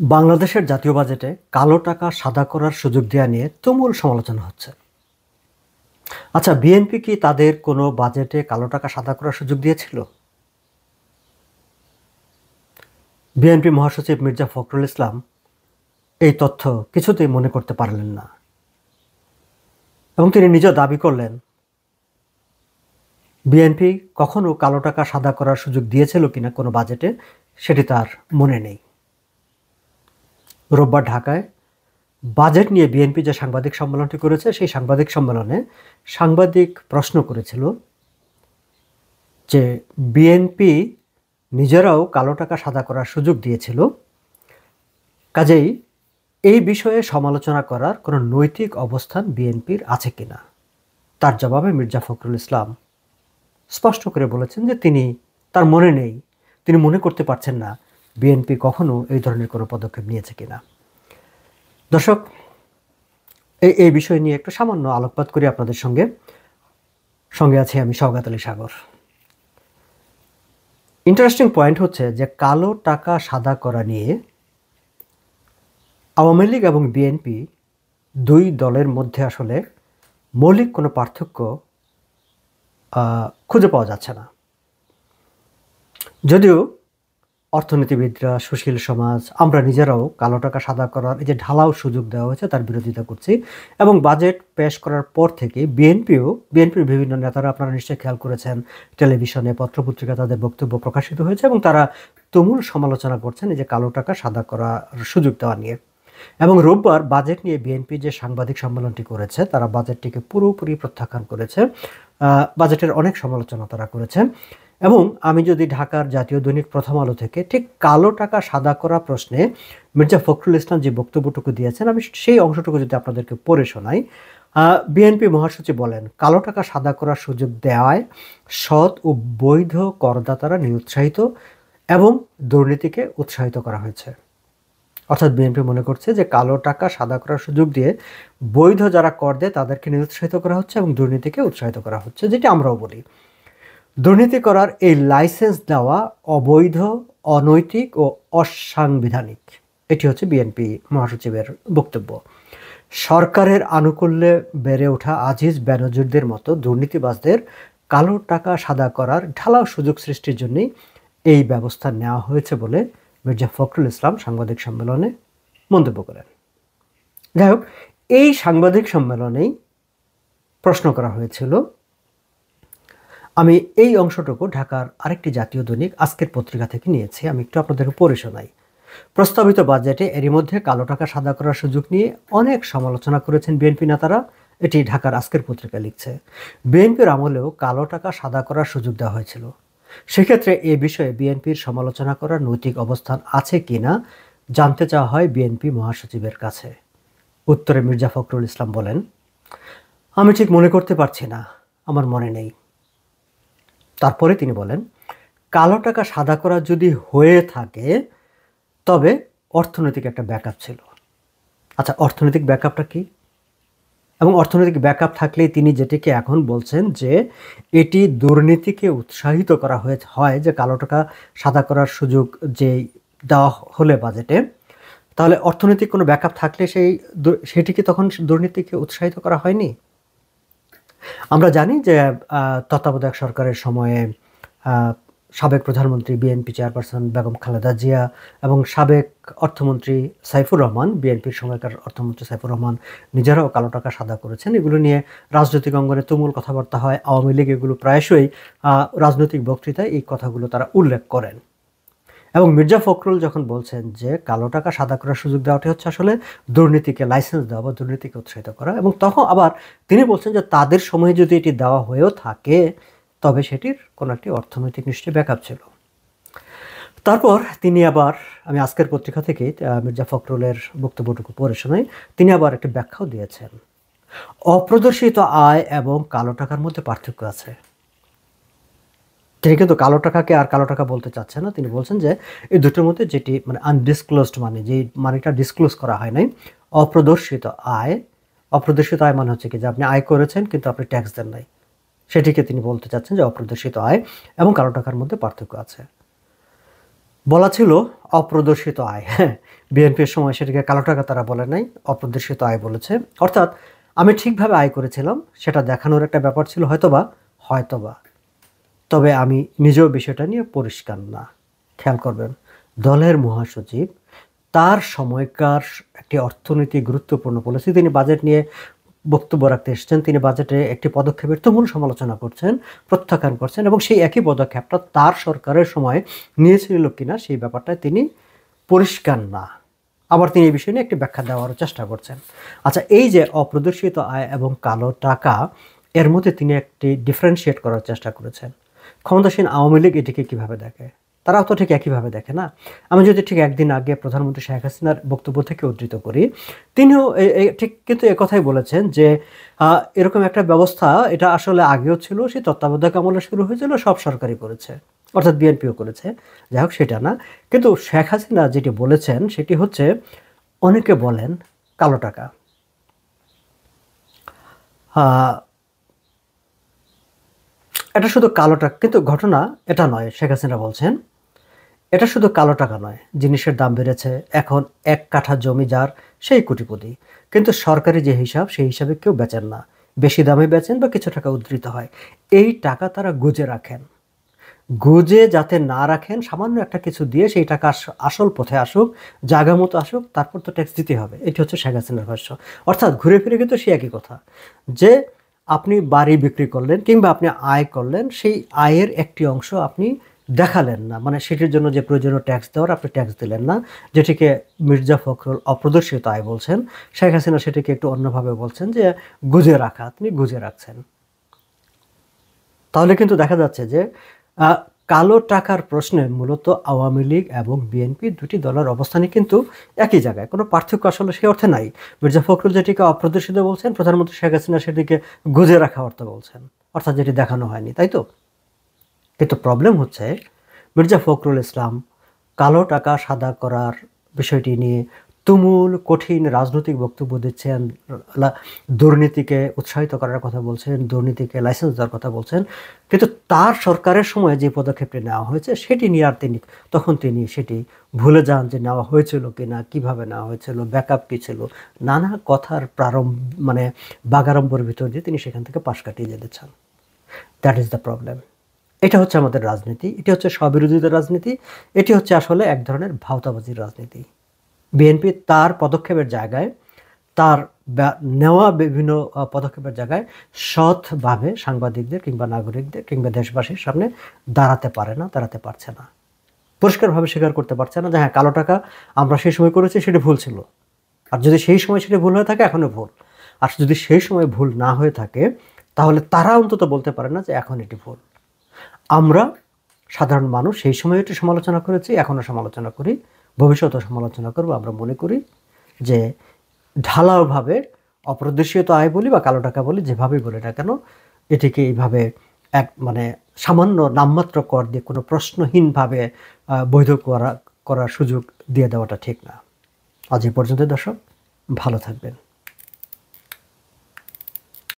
বাংলাদেশের জাতীয় বাজেটে কালো টাকা সাদা করার সুযোগ দেওয়া নিয়ে তুমুল সমালোচনা হচ্ছে। আচ্ছা, বিএনপি কি তাদের কোনো বাজেটে কালো টাকা সাদা করার সুযোগ দিয়েছিল? বিএনপি মহাসচিব মির্জা ফখরুল ইসলাম এই তথ্য কিছুতেই মনে করতে পারলেন না এবং তিনি নিজেও দাবি করলেন বিএনপি কখনো কালো টাকা সাদা করার সুযোগ দিয়েছিল কিনা কোনো বাজেটে সেটি তার মনে নেই। রোববার ঢাকায় বাজেট নিয়ে বিএনপি যে সাংবাদিক সম্মেলনটি করেছে সেই সাংবাদিক সম্মেলনে সাংবাদিক প্রশ্ন করেছিল যে বিএনপি নিজেরাও কালো টাকা সাদা করার সুযোগ দিয়েছিল, কাজেই এই বিষয়ে সমালোচনা করার কোনো নৈতিক অবস্থান বিএনপির আছে কিনা। তার জবাবে মির্জা ফখরুল ইসলাম স্পষ্ট করে বলেছেন যে তার মনে নেই, তিনি মনে করতে পারছেন না বিএনপি কখনো এই ধরনের কোনো পদক্ষেপ নিয়েছে কিনা। দর্শক, এই বিষয় নিয়ে একটু সামান্য আলোকপাত করি আপনাদের সঙ্গে আছি আমি শওকত আলী সাগর। ইন্টারেস্টিং পয়েন্ট হচ্ছে যে কালো টাকা সাদা করা নিয়ে আওয়ামী লীগ এবং বিএনপি দুই দলের মধ্যে আসলে মৌলিক কোনো পার্থক্য খুঁজে পাওয়া যাচ্ছে না। যদিও অর্থনীতিবিদরা, সুশীল সমাজ, আমরা নিজেরাও কালো টাকা সাদা করার এই যে ঢালাও সুযোগ দেওয়া হয়েছে তার বিরোধিতা করছি এবং বাজেট পেশ করার পর থেকে বিএনপির বিভিন্ন নেতারা, আপনারা নিশ্চয়ই খেয়াল করেছেন, টেলিভিশনে, পত্রপত্রিকা তাদের বক্তব্য প্রকাশিত হয়েছে এবং তারা তুমুল সমালোচনা করছেন এই যে কালো টাকা সাদা করার সুযোগ দেওয়া নিয়ে। এবং রোববার বাজেট নিয়ে বিএনপি যে সাংবাদিক সম্মেলনটি করেছে তারা বাজেটটিকে পুরোপুরি প্রত্যাখ্যান করেছে। বাজেটের অনেক সমালোচনা তারা করেছে এবং আমি যদি ঢাকার জাতীয় দৈনিক প্রথম আলো থেকে ঠিক কালো টাকা সাদা করা প্রশ্নে মির্জা ফখরুল ইসলাম যে বক্তব্যটুকু দিয়েছেন আমি সেই অংশটুকু যদি আপনাদেরকে পড়ে শোনাই। বিএনপি মহাসচিব বলেন, কালো টাকা সাদা করার সুযোগ দেওয়ায় সৎ ও বৈধ করদাতারা নিরুৎসাহিত এবং দুর্নীতিকে উৎসাহিত করা হয়েছে। অর্থাৎ বিএনপি মনে করছে যে কালো টাকা সাদা করার সুযোগ দিয়ে বৈধ যারা কর দেয় তাদেরকে নিরুৎসাহিত করা হচ্ছে এবং দুর্নীতিকে উৎসাহিত করা হচ্ছে, যেটি আমরাও বলি। দুর্নীতি করার এই লাইসেন্স দেওয়া অবৈধ, অনৈতিক ও অসাংবিধানিক। এটি হচ্ছে বিএনপি মহাসচিবের বক্তব্য। সরকারের আনুকূল্যে বেড়ে ওঠা আজিজ বেনজিরদের মতো দুর্নীতিবাজদের কালো টাকা সাদা করার ঢালাও সুযোগ সৃষ্টির জন্যই এই ব্যবস্থা নেওয়া হয়েছে বলে মির্জা ফখরুল ইসলাম সাংবাদিক সম্মেলনে মন্তব্য করেন। যাই হোক, এই সাংবাদিক সম্মেলনেই প্রশ্ন করা হয়েছিল, আমি এই অংশটুকু ঢাকার আরেকটি জাতীয় দৈনিক আজকের পত্রিকা থেকে নিয়েছি, আমি একটু আপনাদেরকে পড়ে শোনাই। প্রস্তাবিত বাজেটে এরই মধ্যে কালো টাকা সাদা করার সুযোগ নিয়ে অনেক সমালোচনা করেছেন বিএনপি নেতারা। এটি ঢাকার আজকের পত্রিকা লিখছে, বিএনপির আমলেও কালো টাকা সাদা করার সুযোগ দেওয়া হয়েছিল। সেক্ষেত্রে এ বিষয়ে বিএনপির সমালোচনা করার নৈতিক অবস্থান আছে কিনা জানতে চাওয়া হয় বিএনপি মহাসচিবের কাছে। উত্তরে মির্জা ফখরুল ইসলাম বলেন, আমি ঠিক মনে করতে পারছি না, আমার মনে নেই। তারপরে তিনি বলেন, কালো টাকা সাদা করা যদি হয়ে থাকে তবে অর্থনৈতিক একটা ব্যাকআপ ছিল। আচ্ছা, অর্থনৈতিক ব্যাকআপটা কি? এবং অর্থনৈতিক ব্যাকআপ থাকলেই তিনি যেটিকে এখন বলছেন যে এটি দুর্নীতিকে উৎসাহিত করা হয় যে কালো টাকা সাদা করার সুযোগ যে দেওয়া হলে বাজেটে, তাহলে অর্থনৈতিক কোনো ব্যাকআপ থাকলে সেটিকে তখন দুর্নীতিকে উৎসাহিত করা হয়নি। আমরা জানি যে তত্ত্বাবধায়ক সরকারের সময়ে সাবেক প্রধানমন্ত্রী, বিএনপি চেয়ারপারসন বেগম খালেদা জিয়া এবং সাবেক অর্থমন্ত্রী সাইফুর রহমান, বিএনপির সময়কার অর্থমন্ত্রী সাইফুর রহমান নিজেরাও কালো টাকা সাদা করেছেন। এগুলো নিয়ে রাজনৈতিক অঙ্গনে তুমুল কথাবার্তা হয়। আওয়ামী লীগ এগুলো প্রায়শই রাজনৈতিক বক্তৃতায় এই কথাগুলো তারা উল্লেখ করেন। এবং মির্জা ফখরুল যখন বলছেন যে কালো টাকা সাদা করার সুযোগ দেওয়াটি হচ্ছে আসলে দুর্নীতিকে লাইসেন্স দেওয়া বা দুর্নীতিকে উৎসাহিত করা, এবং তখন আবার তিনি বলছেন যে তাদের সময়ে যদি এটি দেওয়া হয়েও থাকে তবে সেটির কোনো একটি অর্থনৈতিক নিশ্চয়ই ব্যাকআপ ছিল। তারপর তিনি আবার, আমি আজকের পত্রিকা থেকে মির্জা ফখরুলের বক্তব্যটুকু পড়ে শোনাই, তিনি আবার একটি ব্যাখ্যাও দিয়েছেন। অপ্রদর্শিত আয় এবং কালো টাকার মধ্যে পার্থক্য আছে। তিনি কিন্তু কালো টাকাকে আর কালো টাকা বলতে চাচ্ছেন না, তিনি বলছেন যে এই দুটোর মধ্যে যেটি মানে আনডিসক্লোজড মানি, যে মানিটা ডিসক্লোজ করা হয় নাই, অপ্রদর্শিত আয়। অপ্রদর্শিত আয় মানে হচ্ছে কি যে আপনি আয় করেছেন কিন্তু আপনি ট্যাক্স দেন নাই, সেটিকে তিনি বলতে চাচ্ছেন যে অপ্রদর্শিত আয় এবং কালো টাকার মধ্যে পার্থক্য আছে। বলা ছিল অপ্রদর্শিত আয়। হ্যাঁ, বিএনপির সময় সেটাকে কালো টাকা তারা বলে নাই, অপ্রদর্শিত আয় বলেছে। অর্থাৎ আমি ঠিকভাবে আয় করেছিলাম সেটা দেখানোর একটা ব্যাপার ছিল হয়তোবা, হয়তোবা। তবে আমি নিজেও বিষয়টা নিয়ে পরিষ্কার না। খেয়াল করবেন, দলের মহাসচিব তার সময়কার একটি অর্থনৈতিক গুরুত্বপূর্ণ পলিসি, তিনি বাজেট নিয়ে বক্তব্য রাখতে এসেছেন, তিনি বাজেটে একটি পদক্ষেপের তুমুল সমালোচনা করছেন, প্রত্যাখ্যান করছেন, এবং সেই একই পদক্ষেপটা তার সরকারের সময় নিয়েছিল কিনা সেই ব্যাপারটায় তিনি পরিষ্কার না। আবার তিনি এই বিষয় নিয়ে একটি ব্যাখ্যা দেওয়ার চেষ্টা করছেন। আচ্ছা, এই যে অপ্রদর্শিত আয় এবং কালো টাকা, এর মধ্যে তিনি একটি ডিফারেন্সিয়েট করার চেষ্টা করেছেন। ক্ষমতাসীন আওয়ামী লীগ এটিকে কীভাবে দেখে? তারাও তো ঠিক একইভাবে দেখে না। আমি যদি ঠিক একদিন আগে প্রধানমন্ত্রী শেখ হাসিনার বক্তব্য থেকে উদ্ধৃত করি, তিনিও ঠিক কিন্তু একথাই বলেছেন যে এরকম একটা ব্যবস্থা এটা আসলে আগেও ছিল, সেই তত্ত্বাবধায়ক আমলে শুরু হয়েছিল, সব সরকারই করেছে, অর্থাৎ বিএনপিও করেছে। যাই হোক, সেটা না, কিন্তু শেখ হাসিনা যেটি বলেছেন সেটি হচ্ছে, অনেকে বলেন কালো টাকা। এটা শুধু কালো টাকা, কিন্তু ঘটনা এটা নয়। শেখ হাসিনা বলছেন এটা শুধু কালো টাকা নয়, জিনিসের দাম বেড়েছে, এখন 1 কাঠা জমি যার সেই কোটিপতি, কিন্তু সরকারি যে হিসাব সেই হিসাবে কেউ বেচেন না, বেশি দামে বেচেন বা কিছু টাকা উদ্ধৃত হয়। এই টাকা তারা গুজে রাখেন। গুজে যাতে না রাখেন, সামান্য একটা কিছু দিয়ে সেই টাকা আসল পথে আসুক, জায়গা মতো আসুক, তারপর তো ট্যাক্স দিতে হবে। এটি হচ্ছে শেখ হাসিনার ভাষ্য। অর্থাৎ ঘুরে ফিরে কিন্তু সে একই কথা, যে আপনি বাড়ি বিক্রি করলেন কিংবা আপনি আয় করলেন, সেই আয়ের একটি অংশ আপনি দেখালেন না, মানে সেটির জন্য যে প্রয়োজনীয় ট্যাক্স দেওয়ার আপনি ট্যাক্স দিলেন না, যেটিকে মির্জা ফখরুল অপ্রদর্শিত আয় বলছেন। শেখ হাসিনা সেটিকে একটু অন্যভাবে বলছেন যে গুজে রাখা, আপনি গুজে রাখছেন। তাহলে কিন্তু দেখা যাচ্ছে যে কালো টাকার প্রশ্নে মূলত আওয়ামী লীগ এবং বিএনপি দুটি দলের অবস্থানই কিন্তু একই জায়গায়, কোনো পার্থক্য আসলে সেই অর্থে নাই। মির্জা ফখরুল যেটিকে অপ্রদর্শিত বলছেন, প্রধানমন্ত্রী শেখ হাসিনা সেটিকে গুজে রাখা অর্থ বলছেন, অর্থাৎ যেটি দেখানো হয়নি, তাই তো? কিন্তু প্রবলেম হচ্ছে, মির্জা ফখরুল ইসলাম কালো টাকা সাদা করার বিষয়টি নিয়ে তুমুল কঠিন রাজনৈতিক বক্তব্য দিচ্ছেন, দুর্নীতিকে উৎসাহিত করার কথা বলছেন, দুর্নীতিকে লাইসেন্স দেওয়ার কথা বলছেন, কিন্তু তার সরকারের সময় যে পদক্ষেপটি নেওয়া হয়েছে সেটি নিয়ে আর তখন তিনি সেটি ভুলে যান, যে নেওয়া হয়েছিল কিনা, কিভাবে নেওয়া হয়েছিল, ব্যাকআপ কী ছিল, নানা কথার মানে বাগাড়ম্বরের ভিতর দিয়ে তিনি সেখান থেকে পাশ কাটিয়ে যেতে চান। That is the problem. এটা হচ্ছে আমাদের রাজনীতি, এটি হচ্ছে স্ববিরোধিতার রাজনীতি, এটি হচ্ছে আসলে এক ধরনের ভাওতাবাজির রাজনীতি। বিএনপি তার পদক্ষেপের জায়গায়, তার নেওয়া বিভিন্ন পদক্ষেপের জায়গায় সৎভাবে সাংবাদিকদের কিংবা নাগরিকদের কিংবা দেশবাসীর সামনে দাঁড়াতে পারে না, দাঁড়াতে পারছে না, পরিষ্কারভাবে স্বীকার করতে পারছে না যে হ্যাঁ, কালো টাকা আমরা সেই সময় করেছি, সেটা ভুল ছিল। আর যদি সেই সময় সেটা ভুল হয়ে থাকে, এখনও ভুল। আর যদি সেই সময় ভুল না হয়ে থাকে, তাহলে তারা অন্তত বলতে পারে না যে এখন এটি ভুল। আমরা সাধারণ মানুষ সেই সময় একটু সমালোচনা করেছি, এখনও সমালোচনা করি, ভবিষ্যতেও সমালোচনা করব। আমরা মনে করি যে ঢালাওভাবে অপ্রদর্শিত আয় বলি বা কালো টাকা বলি, যেভাবেই বলি না কেন, এটিকে এইভাবে মানে সামান্য নামমাত্র কর দিয়ে কোনো প্রশ্নহীনভাবে বৈধ করার সুযোগ দিয়ে দেওয়াটা ঠিক না। আজ এই পর্যন্ত দর্শক, ভালো থাকবেন।